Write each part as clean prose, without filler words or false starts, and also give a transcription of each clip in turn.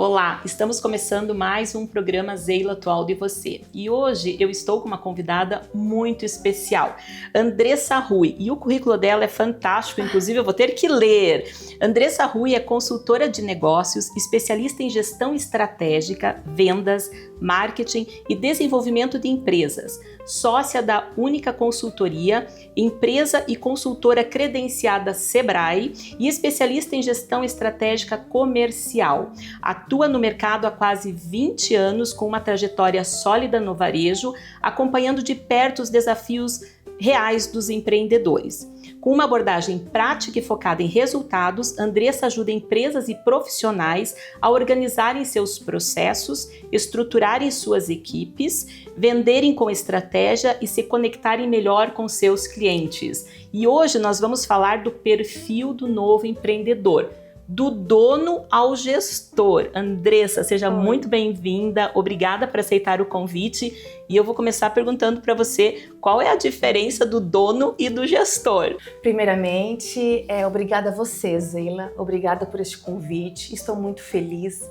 Olá, estamos começando mais um programa Zeila Atual de Você. E hoje eu estou com uma convidada muito especial, Andressa Rui. E o currículo dela é fantástico, inclusive eu vou ter que ler. Andressa Rui é consultora de negócios, especialista em gestão estratégica, vendas, marketing e desenvolvimento de empresas. Sócia da Única Consultoria, empresa e consultora credenciada Sebrae e especialista em gestão estratégica comercial. Atua no mercado há quase 20 anos com uma trajetória sólida no varejo, acompanhando de perto os desafios reais dos empreendedores. Com uma abordagem prática e focada em resultados, Andressa ajuda empresas e profissionais a organizarem seus processos, estruturarem suas equipes, venderem com estratégia e se conectarem melhor com seus clientes. E hoje nós vamos falar do perfil do novo empreendedor, do dono ao gestor. Andressa, seja muito bem-vinda, obrigada por aceitar o convite e eu vou começar perguntando para você qual é a diferença do dono e do gestor. Primeiramente, obrigada a você, Zeila, obrigada por este convite, estou muito feliz.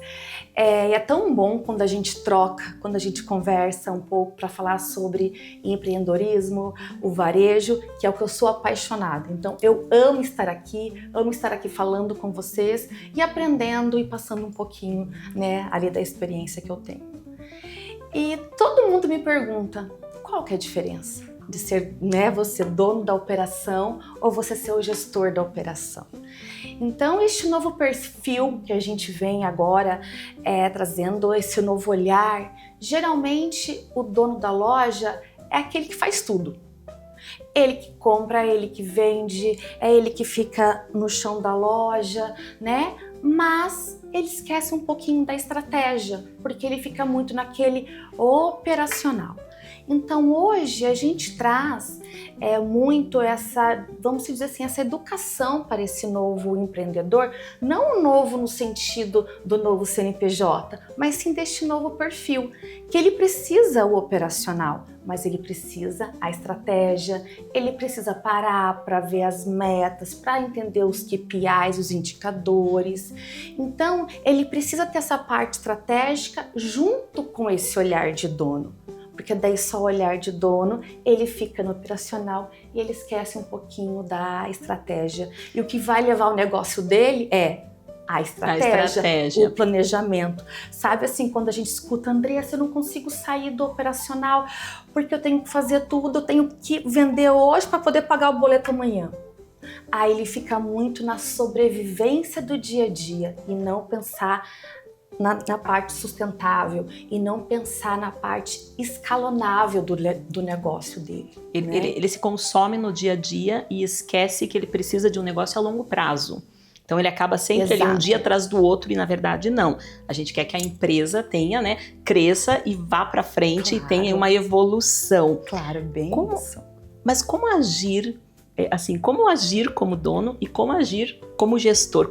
É tão bom quando a gente troca, quando a gente conversa um pouco para falar sobre empreendedorismo, o varejo, que é o que eu sou apaixonada. Então, eu amo estar aqui falando com vocês e aprendendo e passando um pouquinho, ali da experiência que eu tenho. E todo mundo me pergunta, qual que é a diferença de ser, você dono da operação ou você ser o gestor da operação? Então, este novo perfil que a gente vem agora trazendo, esse novo olhar, geralmente o dono da loja é aquele que faz tudo. Ele que compra, ele que vende, é ele que fica no chão da loja, Mas ele esquece um pouquinho da estratégia, porque ele fica muito naquele operacional. Então hoje a gente traz muito essa, vamos dizer assim, essa educação para esse novo empreendedor, não o novo no sentido do novo CNPJ, mas sim deste novo perfil, que ele precisa o operacional, mas ele precisa a estratégia, ele precisa parar para ver as metas, para entender os KPIs, os indicadores. Então ele precisa ter essa parte estratégica junto com esse olhar de dono. Porque daí só o olhar de dono, ele fica no operacional e ele esquece um pouquinho da estratégia. E o que vai levar o negócio dele é a estratégia, o planejamento. Sabe assim, quando a gente escuta, Andressa, eu não consigo sair do operacional porque eu tenho que fazer tudo, eu tenho que vender hoje para poder pagar o boleto amanhã. Aí ele fica muito na sobrevivência do dia a dia e não pensar na parte sustentável e não pensar na parte escalonável do negócio dele. Ele se consome no dia a dia e esquece que ele precisa de um negócio a longo prazo. Então ele acaba sempre ali um dia atrás do outro e na verdade não. A gente quer que a empresa tenha, cresça e vá para frente e tenha uma evolução. Claro, bem isso. Mas como agir, como agir como dono e como agir como gestor?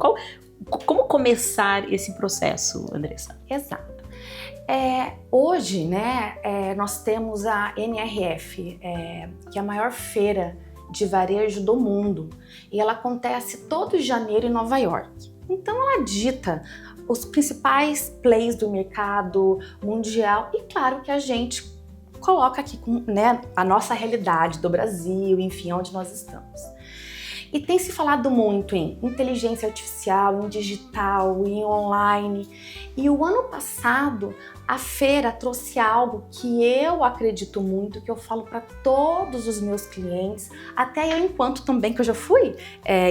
Como começar esse processo, Andressa? Exato. Hoje, nós temos a NRF, que é a maior feira de varejo do mundo, e ela acontece todo janeiro em Nova York. Então ela dita os principais plays do mercado mundial e claro que a gente coloca aqui a nossa realidade do Brasil, enfim, onde nós estamos. E tem se falado muito em inteligência artificial, em digital, em online. E o ano passado, a feira trouxe algo que eu acredito muito, que eu falo para todos os meus clientes, até eu enquanto também, que eu já fui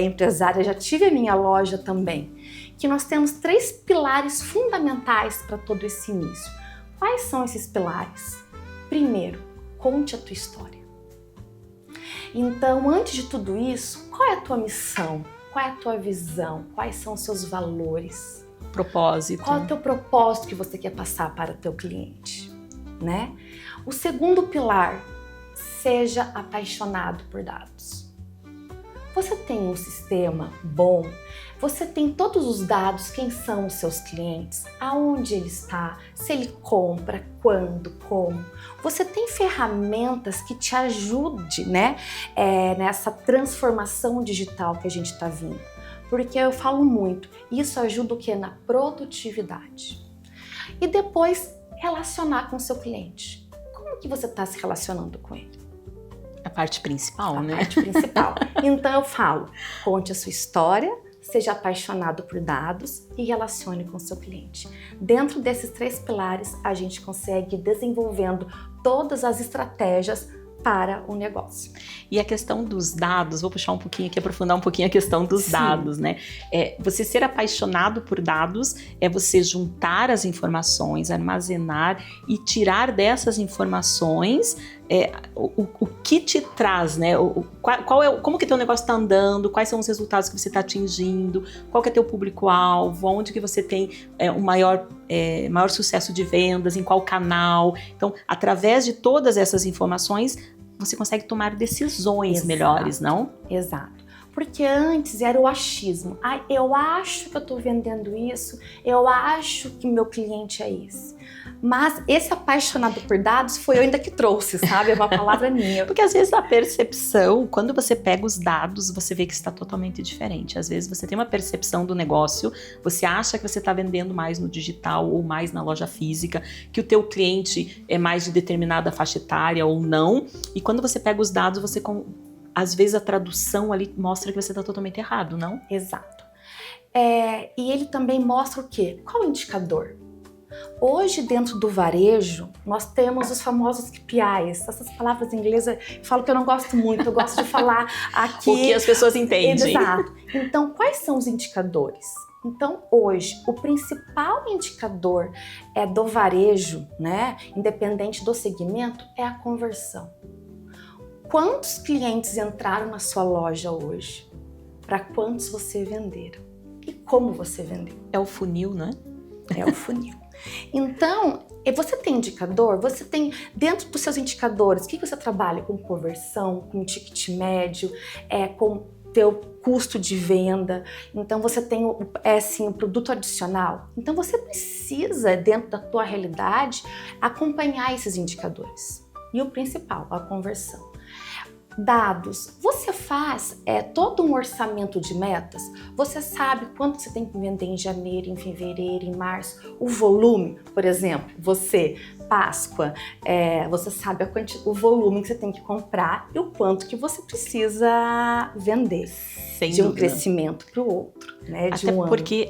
empresária, já tive a minha loja também, que nós temos 3 pilares fundamentais para todo esse início. Quais são esses pilares? Primeiro, conte a tua história. Então, antes de tudo isso, qual é a tua missão? Qual é a tua visão? Quais são os seus valores? Propósito. Qual é o teu propósito que você quer passar para o teu cliente? O segundo pilar, seja apaixonado por dados. Você tem um sistema bom? Você tem todos os dados, quem são os seus clientes, aonde ele está, se ele compra, quando, como. Você tem ferramentas que te ajudem nessa transformação digital que a gente está vindo. Porque eu falo muito, isso ajuda o quê? Na produtividade. E depois, relacionar com o seu cliente. Como que você está se relacionando com ele? A parte principal, né? A parte principal. Então eu falo, conte a sua história, seja apaixonado por dados e relacione com o seu cliente. Dentro desses 3 pilares, a gente consegue ir desenvolvendo todas as estratégias para o negócio. E a questão dos dados, vou puxar um pouquinho aqui, aprofundar um pouquinho a questão dos dados, né? Você ser apaixonado por dados é você juntar as informações, armazenar e tirar dessas informações o que te traz, né? Como que teu negócio está andando, quais são os resultados que você está atingindo, qual que é teu público-alvo, onde que você tem um maior sucesso de vendas, em qual canal. Então, através de todas essas informações, você consegue tomar decisões melhores, não? Exato. Porque antes era o achismo. Eu acho que eu estou vendendo isso, eu acho que meu cliente é esse. Mas esse apaixonado por dados foi eu ainda que trouxe, sabe? É uma palavra minha. Porque às vezes a percepção, quando você pega os dados, você vê que está totalmente diferente. Às vezes você tem uma percepção do negócio, você acha que você está vendendo mais no digital ou mais na loja física, que o teu cliente é mais de determinada faixa etária ou não. E quando você pega os dados, às vezes a tradução ali mostra que você está totalmente errado, não? Exato. E ele também mostra o quê? Qual o indicador? Hoje, dentro do varejo, nós temos os famosos KPIs. Essas palavras em inglês eu falo que eu não gosto muito, eu gosto de falar aqui. O que as pessoas entendem. Exato. Então, quais são os indicadores? Então, hoje, o principal indicador do varejo, né, independente do segmento, é a conversão. Quantos clientes entraram na sua loja hoje? Para quantos você venderam? E como você vendeu? É o funil, né? É o funil. Então, você tem indicador? Você tem, dentro dos seus indicadores, o que você trabalha? Com conversão, com ticket médio, com teu custo de venda. Então, você tem o produto adicional. Então, você precisa, dentro da tua realidade, acompanhar esses indicadores. E o principal, a conversão. Dados. Você faz todo um orçamento de metas? Você sabe quanto você tem que vender em janeiro, em fevereiro, em março? O volume, por exemplo, Páscoa, você sabe o volume que você tem que comprar e o quanto que você precisa vender. Sem de um dúvida. Crescimento para o outro, né? Até porque,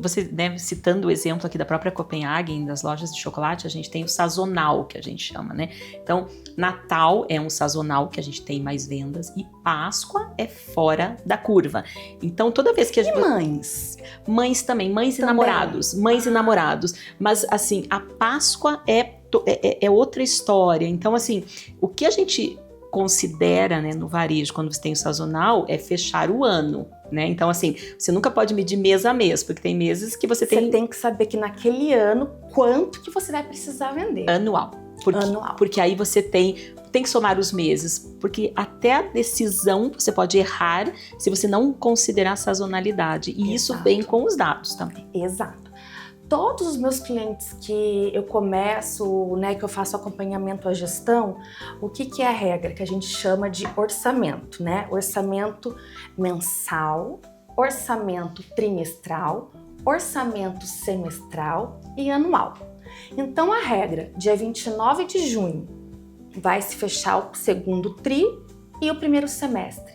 você, né, citando o exemplo aqui da própria Copenhagen, das lojas de chocolate, a gente tem o sazonal, que a gente chama, né? Então, Natal é um sazonal que a gente tem mais vendas e Páscoa é fora da curva. Então, toda vez que a gente... E mães? Mães também, mães e namorados. Mas, assim, a Páscoa é outra história. Então, assim, o que a gente considera, né, no varejo, quando você tem o sazonal, é fechar o ano, né? Então, assim, você nunca pode medir mês a mês, porque tem meses que você tem... Você tem que saber que naquele ano, quanto que você vai precisar vender. Anual. Porque aí você tem que somar os meses, porque até a decisão você pode errar se você não considerar a sazonalidade. E isso vem com os dados também. Exato. Todos os meus clientes que eu começo, né, que eu faço acompanhamento à gestão, o que é a regra? Que a gente chama de orçamento, né? Orçamento mensal, orçamento trimestral, orçamento semestral e anual. Então a regra, dia 29 de junho, vai se fechar o segundo tri e o primeiro semestre.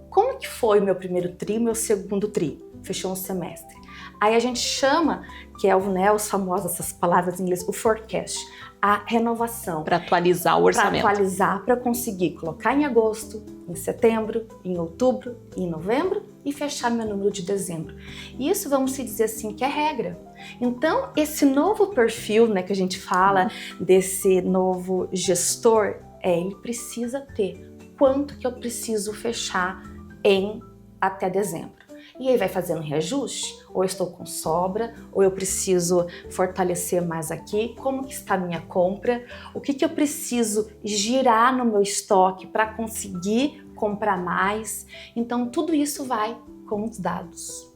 Como que foi meu primeiro tri, meu segundo tri? Fechou um semestre. Aí a gente chama, que é os famosos, essas palavras em inglês, o forecast, a renovação. Para atualizar o orçamento. Para atualizar, para conseguir colocar em agosto, em setembro, em outubro, em novembro e fechar meu número de dezembro. Isso vamos se dizer assim que é regra. Então, esse novo perfil, né, que a gente fala, desse novo gestor, ele precisa ter quanto que eu preciso fechar até dezembro. E aí vai fazendo reajuste, ou eu estou com sobra, ou eu preciso fortalecer mais aqui, como que está a minha compra, o que eu preciso girar no meu estoque para conseguir comprar mais. Então tudo isso vai com os dados.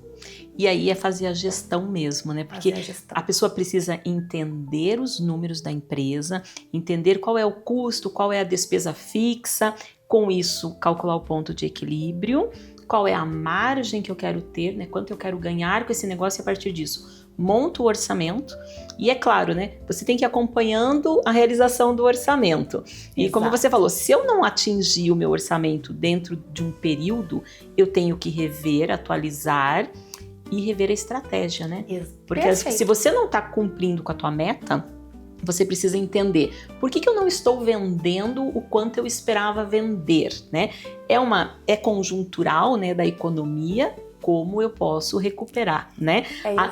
E aí é fazer a gestão mesmo, né? Porque a pessoa precisa entender os números da empresa, entender qual é o custo, qual é a despesa fixa, com isso calcular o ponto de equilíbrio, qual é a margem que eu quero ter, né? Quanto eu quero ganhar com esse negócio e a partir disso monto o orçamento. E é claro, né? Você tem que ir acompanhando a realização do orçamento. E Exato. como você falou, se eu não atingir o meu orçamento dentro de um período, eu tenho que rever, atualizar e rever a estratégia, né? Porque Perfeito. se você não está cumprindo com a tua meta, você precisa entender por que eu não estou vendendo o quanto eu esperava vender, né? É conjuntural, né, da economia, como eu posso recuperar, né?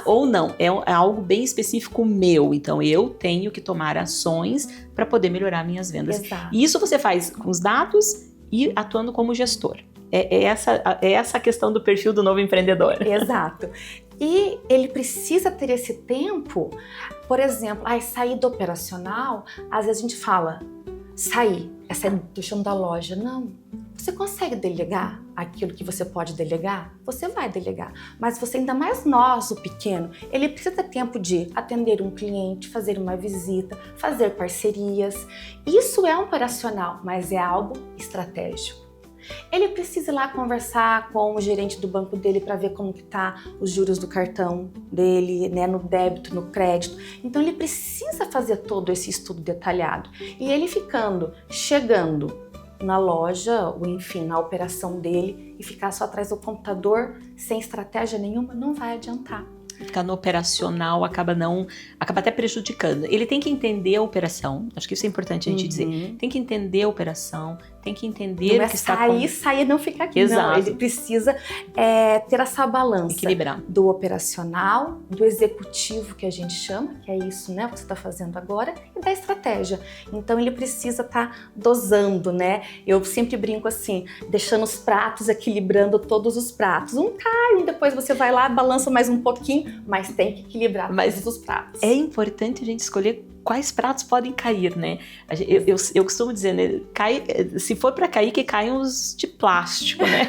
Ou não, é algo bem específico meu, então eu tenho que tomar ações para poder melhorar minhas vendas. Exato. E isso você faz com os dados e atuando como gestor. É essa a questão do perfil do novo empreendedor. Exato. E ele precisa ter esse tempo, por exemplo, sair do operacional, às vezes a gente fala, sair do chão da loja. Não, você consegue delegar aquilo que você pode delegar? Você vai delegar. Mas você, ainda mais nós, o pequeno, ele precisa ter tempo de atender um cliente, fazer uma visita, fazer parcerias. Isso é um operacional, mas é algo estratégico. Ele precisa ir lá conversar com o gerente do banco dele para ver como que tá os juros do cartão dele, né, no débito, no crédito. Então ele precisa fazer todo esse estudo detalhado. E ele chegando na loja, ou enfim, na operação dele, e ficar só atrás do computador sem estratégia nenhuma, não vai adiantar. Ficar no operacional acaba até prejudicando. Ele tem que entender a operação, acho que isso é importante a gente dizer. Tem que entender a operação, tem que entender não o que está acontecendo. Sair, não ficar aqui. Exato. Não, ele precisa ter essa balança. Equilibrar. Do operacional, do executivo, que a gente chama, que é isso, né, o que você está fazendo agora, e da estratégia. Então ele precisa estar dosando, né? Eu sempre brinco assim, deixando os pratos, equilibrando todos os pratos. Um cai, depois você vai lá, balança mais um pouquinho, mas tem que equilibrar todos os pratos. É importante a gente escolher quais pratos podem cair, né? Eu costumo dizer, né? Se for para cair, que caiam os de plástico, né?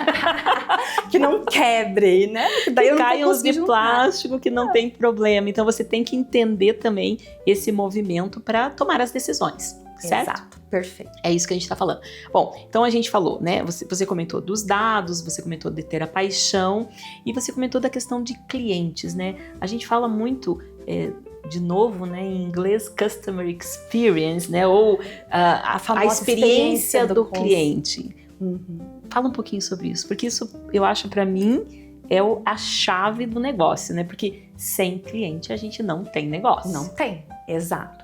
Que não quebre, né? Daí que caiam os de plástico, que não tem problema. Então você tem que entender também esse movimento para tomar as decisões. Certo? Exato, perfeito. É isso que a gente está falando. Bom, então a gente falou, né? Você comentou dos dados, você comentou de ter a paixão e você comentou da questão de clientes, né? A gente fala muito, de novo, né, em inglês, customer experience, né? Ou a experiência do cliente. Fala um pouquinho sobre isso, porque isso eu acho para mim é a chave do negócio, né? Porque sem cliente a gente não tem negócio. Não tem, exato.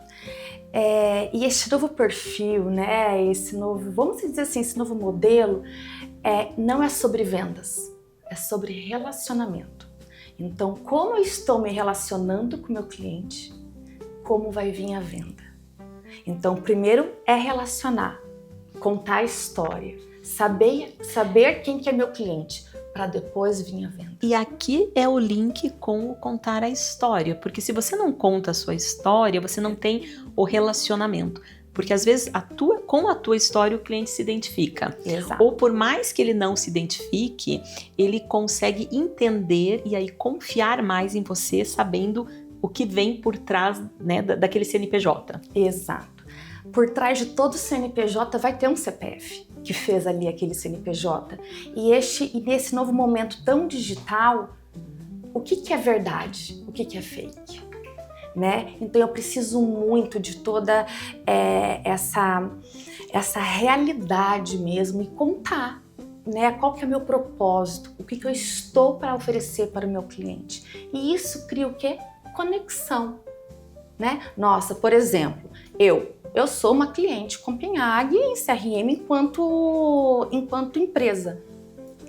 E esse novo perfil, né, vamos dizer assim, esse novo modelo, não é sobre vendas, é sobre relacionamento. Então, como eu estou me relacionando com o meu cliente, como vai vir a venda? Então, primeiro é relacionar, contar a história, saber quem que é meu cliente, para depois vir a venda. E aqui é o link com o contar a história, porque se você não conta a sua história, você não tem o relacionamento. Porque às vezes com a tua história o cliente se identifica. Exato. Ou por mais que ele não se identifique, ele consegue entender e aí confiar mais em você, sabendo o que vem por trás, né, daquele CNPJ. Exato. Por trás de todo CNPJ vai ter um CPF que fez ali aquele CNPJ. E nesse novo momento tão digital, o que é verdade? O que é fake? Né? Então eu preciso muito de toda essa realidade mesmo e contar, né? Qual que é o meu propósito, o que eu estou para oferecer para o meu cliente. E isso cria o quê? Conexão, né? Nossa, por exemplo, eu sou uma cliente Copenhague em CRM enquanto empresa.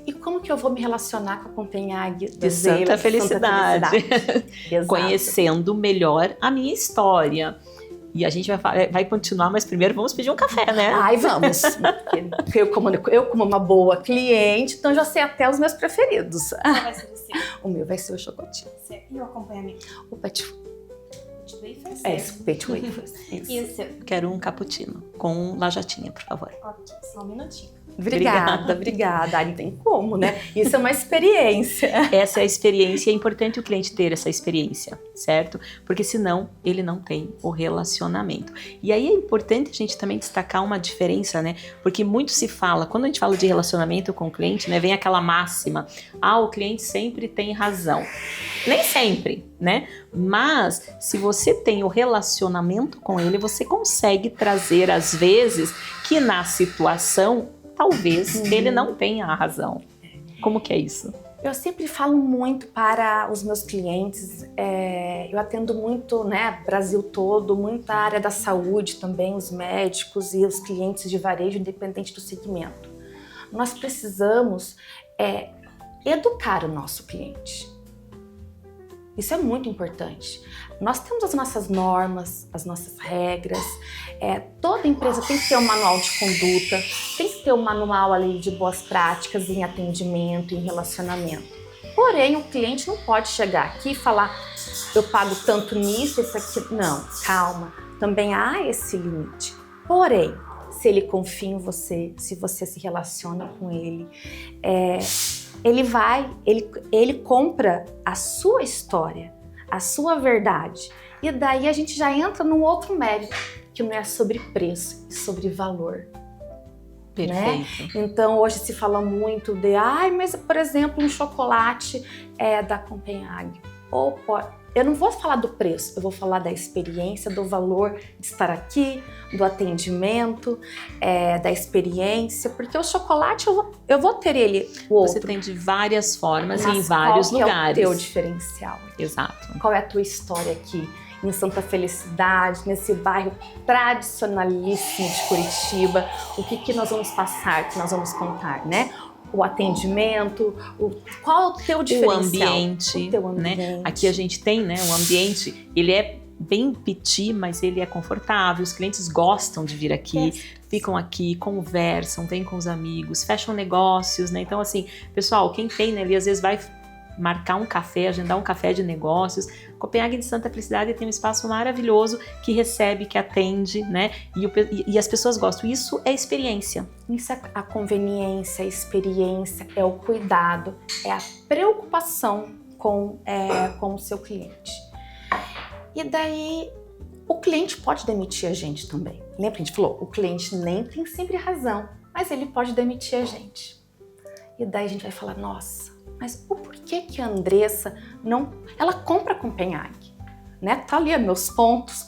E como que eu vou me relacionar com a Copenhague de Santa Felicidade? Exato. Conhecendo melhor a minha história. E a gente vai continuar, mas primeiro vamos pedir um café, né? Ai, vamos. Porque eu como uma boa cliente, então já sei até os meus preferidos. Qual vai ser o seu? O meu vai ser o chocotinho. E o acompanhamento? O pet wafers? Pet wafers. E o seu? Quero um cappuccino com lajatinha, por favor. Ok, só um minutinho. Obrigada. Não tem como, né? Isso é uma experiência. Essa é a experiência, é importante o cliente ter essa experiência, certo? Porque senão ele não tem o relacionamento. E aí é importante a gente também destacar uma diferença, né? Porque muito se fala, quando a gente fala de relacionamento com o cliente, né? Vem aquela máxima, o cliente sempre tem razão. Nem sempre, né? Mas se você tem o relacionamento com ele, você consegue trazer, às vezes, que na situação, talvez ele não tenha a razão. Como que é isso? Eu sempre falo muito para os meus clientes, eu atendo muito, né, Brasil todo, muita área da saúde também, os médicos e os clientes de varejo, independente do segmento. Nós precisamos educar o nosso cliente. Isso é muito importante. Nós temos as nossas normas, as nossas regras. Toda empresa tem que ter um manual de conduta, tem que ter um manual ali de boas práticas em atendimento, em relacionamento. Porém, o cliente não pode chegar aqui e falar, eu pago tanto nisso, isso aqui. Não, calma. Também há esse limite. Porém, se ele confia em você, se você se relaciona com ele, ele compra a sua história, a sua verdade. E daí a gente já entra num outro mérito, que não é sobre preço, é sobre valor. Perfeito. Né? Então hoje se fala muito de, mas por exemplo, um chocolate da Copenhague. Eu não vou falar do preço, eu vou falar da experiência, do valor de estar aqui, do atendimento, da experiência, porque o chocolate eu vou ter ele o outro. Você tem de várias formas e em Mas vários qual lugares. Que é o teu diferencial? Exato. Qual é a tua história aqui em Santa Felicidade, nesse bairro tradicionalíssimo de Curitiba? O que nós vamos passar, que nós vamos contar, né? O atendimento, qual é o teu diferencial? O ambiente, né? Aqui a gente tem, né? O ambiente, ele é bem petit, mas ele é confortável. Os clientes gostam de vir aqui, ficam aqui, conversam, vêm com os amigos, fecham negócios, né? Então, assim, pessoal, quem tem, né, ali às vezes vai marcar um café, agendar um café de negócios. Copenhague de Santa Felicidade tem um espaço maravilhoso que recebe, que atende, né? E as pessoas gostam. Isso é experiência. Isso é a conveniência, a experiência, é o cuidado, é a preocupação com o seu cliente. E daí, o cliente pode demitir a gente também. Lembra que a gente falou? O cliente nem tem sempre razão, mas ele pode demitir a gente. E daí a gente vai falar, nossa, mas o porquê que a Andressa não... Ela compra a Copenhague, né? Tá ali meus pontos.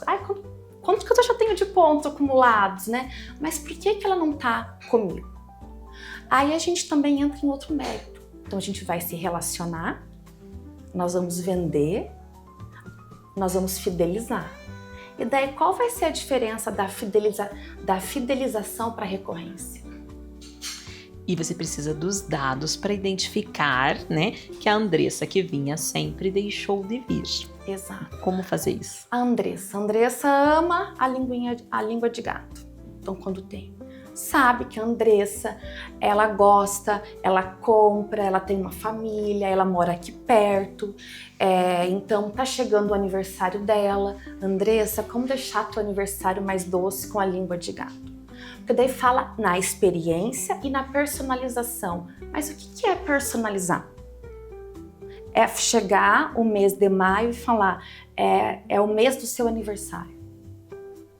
Quanto que eu já tenho de pontos acumulados, né? Mas por que ela não tá comigo? Aí a gente também entra em outro mérito. Então a gente vai se relacionar, nós vamos vender, nós vamos fidelizar. E daí qual vai ser a diferença da fidelização para recorrência? E você precisa dos dados para identificar, né, que a Andressa que vinha sempre deixou de vir. Exato. Como fazer isso? A Andressa ama a língua de gato. Então, quando tem, sabe que a Andressa, ela gosta, ela compra, ela tem uma família, ela mora aqui perto. Então, tá chegando o aniversário dela. Andressa, como deixar teu aniversário mais doce com a língua de gato? Porque daí fala na experiência e na personalização. Mas o que é personalizar? É chegar o mês de maio e falar, é o mês do seu aniversário,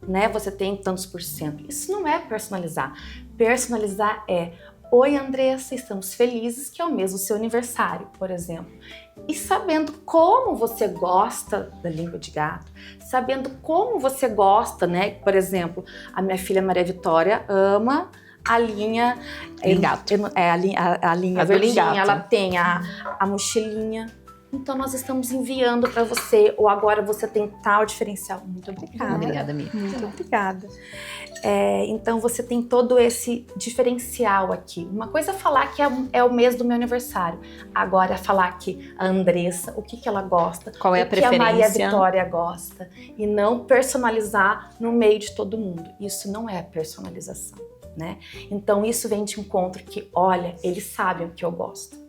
né? Você tem tantos %. Isso não é personalizar. Personalizar é, oi Andressa, estamos felizes que é o mês do seu aniversário, por exemplo. E sabendo como você gosta da língua de gato, sabendo como você gosta, né? Por exemplo, a minha filha Maria Vitória ama a linha gato. A linha a verdinha, ela tem a mochilinha. Então nós estamos enviando para você, ou agora você tem tal diferencial. Muito obrigada. Obrigada, amiga. Muito obrigada. Então você tem todo esse diferencial aqui. Uma coisa é falar que é o mês do meu aniversário. Agora é falar que a Andressa, o que ela gosta, qual é a preferência, que a Maria Vitória gosta. E não personalizar no meio de todo mundo. Isso não é personalização, né? Então isso vem de encontro que, olha, eles sabem o que eu gosto.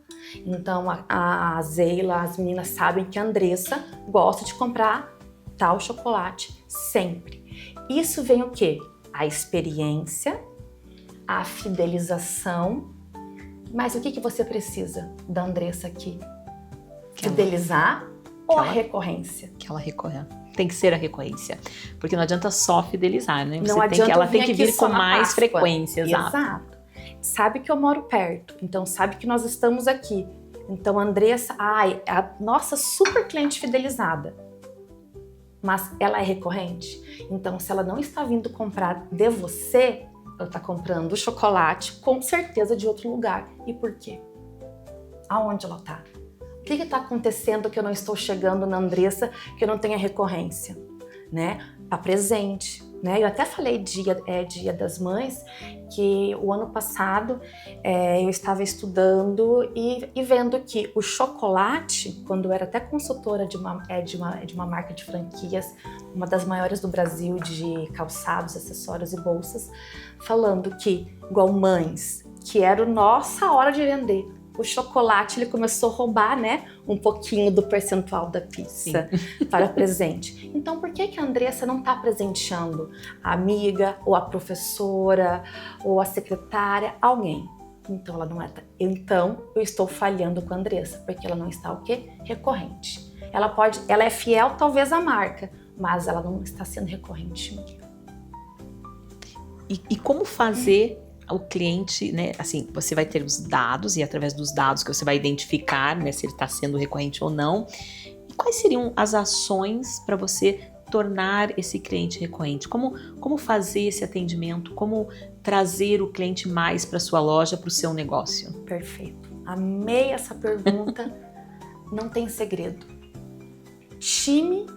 Então a Zeila, as meninas sabem que a Andressa gosta de comprar tal chocolate sempre. Isso vem o quê? A experiência, a fidelização. Mas o que você precisa da Andressa aqui? Fidelizar ou a recorrência? Aquela recorrência. Tem que ser a recorrência. Porque não adianta só fidelizar, né? Ela tem que vir com mais frequência. Exato. Sabe que eu moro perto, então sabe que nós estamos aqui. Então, a Andressa, é a nossa super cliente fidelizada. Mas ela é recorrente? Então, se ela não está vindo comprar de você, ela está comprando o chocolate com certeza de outro lugar. E por quê? Aonde ela está? O que está acontecendo que eu não estou chegando na Andressa, que eu não tenho a recorrência? Né? Tá presente. Né? Eu até falei dia das Mães, que o ano passado eu estava estudando e vendo que o chocolate, quando eu era até consultora de uma marca de franquias, uma das maiores do Brasil de calçados, acessórios e bolsas, falando que, igual Mães, que era a nossa hora de vender, o chocolate ele começou a roubar, né, um pouquinho do percentual da pizza para presente. Então, por que a Andressa não está presenteando a amiga, ou a professora, ou a secretária, alguém? Então, ela não é. Então, eu estou falhando com a Andressa, porque ela não está o quê? Recorrente. Ela é fiel talvez à marca, mas ela não está sendo recorrente. E como fazer o cliente, né, assim, você vai ter os dados e através dos dados que você vai identificar, né, se ele está sendo recorrente ou não. E quais seriam as ações para você tornar esse cliente recorrente? Como fazer esse atendimento? Como trazer o cliente mais para sua loja, para o seu negócio? Perfeito. Amei essa pergunta. Não tem segredo. Time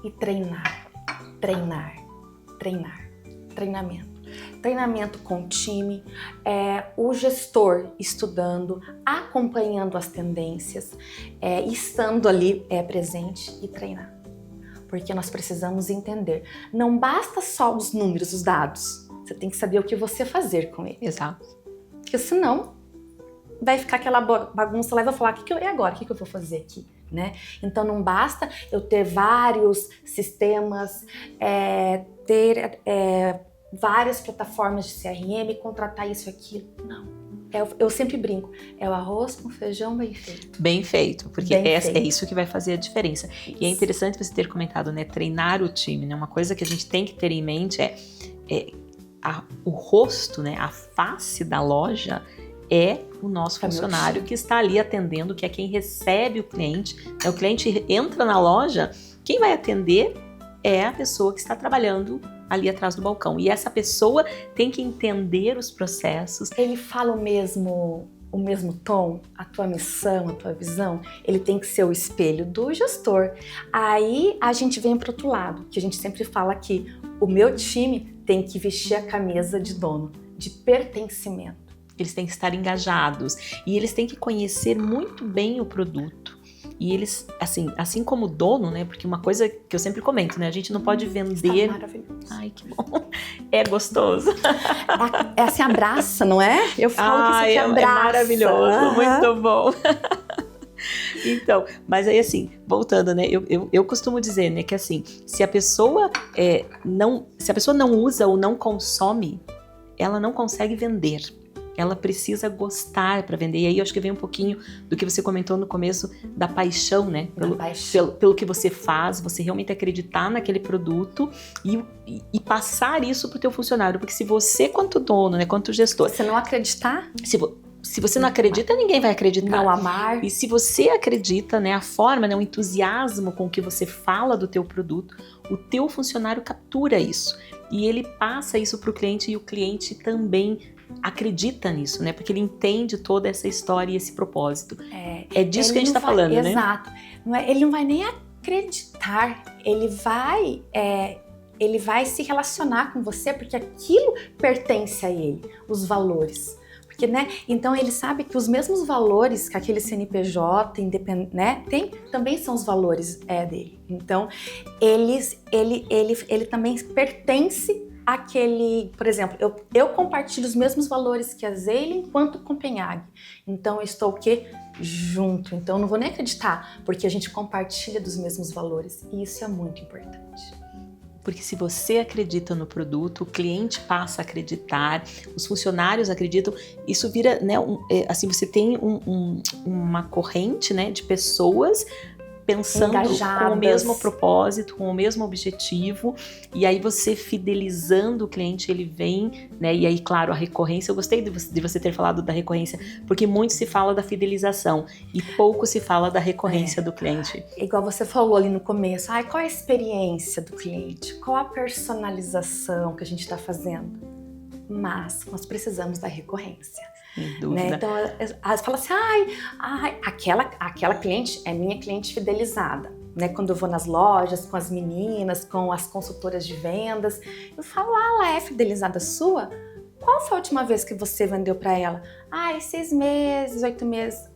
e treinar. Treinamento. Treinamento com o time, o gestor estudando, acompanhando as tendências, estando ali presente e treinar. Porque nós precisamos entender, não basta só os números, os dados, você tem que saber o que você fazer com eles. Exato. Porque senão vai ficar aquela bagunça lá e vai falar, o que eu vou fazer aqui? Né? Então não basta eu ter vários sistemas, ter várias plataformas de CRM, contratar isso e aquilo. Não. Eu sempre brinco, é o arroz com feijão bem feito. Bem feito, porque é isso que vai fazer a diferença. Isso. E é interessante você ter comentado, né, treinar o time, né? Uma coisa que a gente tem que ter em mente o rosto, né, a face da loja é o nosso funcionário que está ali atendendo, que é quem recebe o cliente. O cliente entra na loja, quem vai atender é a pessoa que está trabalhando ali atrás do balcão. E essa pessoa tem que entender os processos. Ele fala o mesmo tom, a tua missão, a tua visão, ele tem que ser o espelho do gestor. Aí a gente vem para o outro lado, que a gente sempre fala que o meu time tem que vestir a camisa de dono, de pertencimento. Eles têm que estar engajados e eles têm que conhecer muito bem o produto. E eles, assim como dono, né? Porque uma coisa que eu sempre comento, né? A gente não pode vender... Está maravilhoso. Ai, que bom. É gostoso. Se abraça, não é? Eu falo que isso aqui abraça. É maravilhoso, muito bom. Então, mas aí assim, voltando, né? Eu costumo dizer, né? Que assim, se a pessoa não usa ou não consome, ela não consegue vender. Ela precisa gostar para vender. E aí eu acho que vem um pouquinho do que você comentou no começo da paixão, né? Pelo que você faz, você realmente acreditar naquele produto e passar isso pro teu funcionário. Porque se você, quanto dono, né, quanto gestor... Você não acreditar? Se você não acredita, ninguém vai acreditar. Não amar. E se você acredita, né, a forma, né, o entusiasmo com que você fala do teu produto, o teu funcionário captura isso. E ele passa isso pro cliente e o cliente também acredita nisso, né? Porque ele entende toda essa história e esse propósito. É disso que a gente está falando, né? Exato. Ele não vai nem acreditar, ele vai se relacionar com você porque aquilo pertence a ele, os valores. Porque, né? Então ele sabe que os mesmos valores que aquele CNPJ independente, né, tem, também são os valores dele. Então ele também pertence àquele, por exemplo, eu compartilho os mesmos valores que a Zeila enquanto Copenhague. Então eu estou o quê? Junto. Então eu não vou nem acreditar, porque a gente compartilha dos mesmos valores. E isso é muito importante. Porque se você acredita no produto, o cliente passa a acreditar, os funcionários acreditam, isso vira, né, assim, você tem uma corrente, né, de pessoas pensando Engajadas, com o mesmo propósito, com o mesmo objetivo, e aí você fidelizando o cliente, ele vem, né, e aí, claro, a recorrência, eu gostei de você ter falado da recorrência, porque muito se fala da fidelização e pouco se fala da recorrência do cliente. Igual você falou ali no começo, qual é a experiência do cliente? Qual a personalização que a gente está fazendo? Mas nós precisamos da recorrência. Sem dúvida. Né? Então, elas falam assim, aquela cliente é minha cliente fidelizada. Né? Quando eu vou nas lojas, com as meninas, com as consultoras de vendas, eu falo, ela é fidelizada sua? Qual foi a última vez que você vendeu para ela? 6 meses, 8 meses.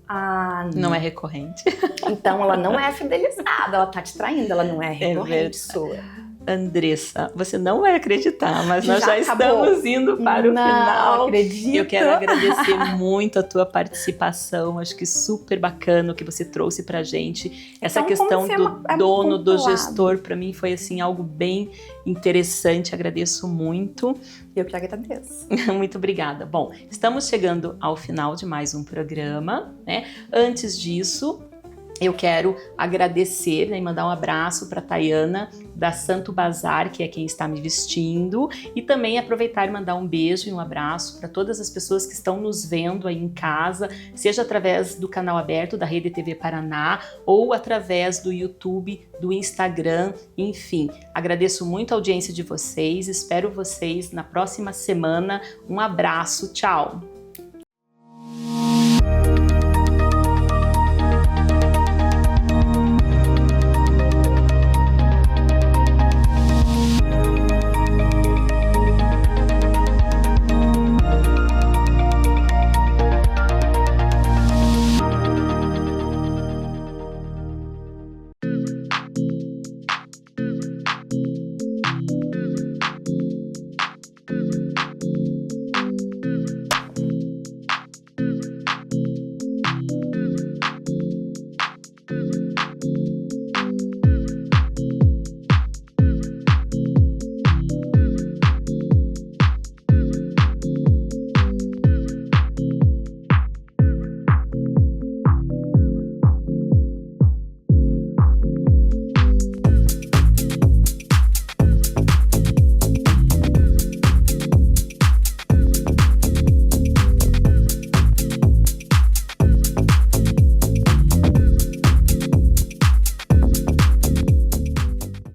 Não é recorrente. Então, ela não é fidelizada, ela tá te traindo, ela não é recorrente sua. Andressa, você não vai acreditar, mas nós já acabou. Estamos indo para o final. Acredito. Eu quero agradecer muito a tua participação, acho que super bacana o que você trouxe pra gente. Essa então, questão do dono, do pontuado. gestor, para mim foi assim algo bem interessante, agradeço muito. Eu que agradeço. Muito obrigada. Bom, estamos chegando ao final de mais um programa, né? Antes disso, eu quero agradecer, né, e mandar um abraço para a Tayana da Santo Bazar, que é quem está me vestindo, e também aproveitar e mandar um beijo e um abraço para todas as pessoas que estão nos vendo aí em casa, seja através do canal aberto da Rede TV Paraná ou através do YouTube, do Instagram, enfim. Agradeço muito a audiência de vocês, espero vocês na próxima semana. Um abraço, tchau!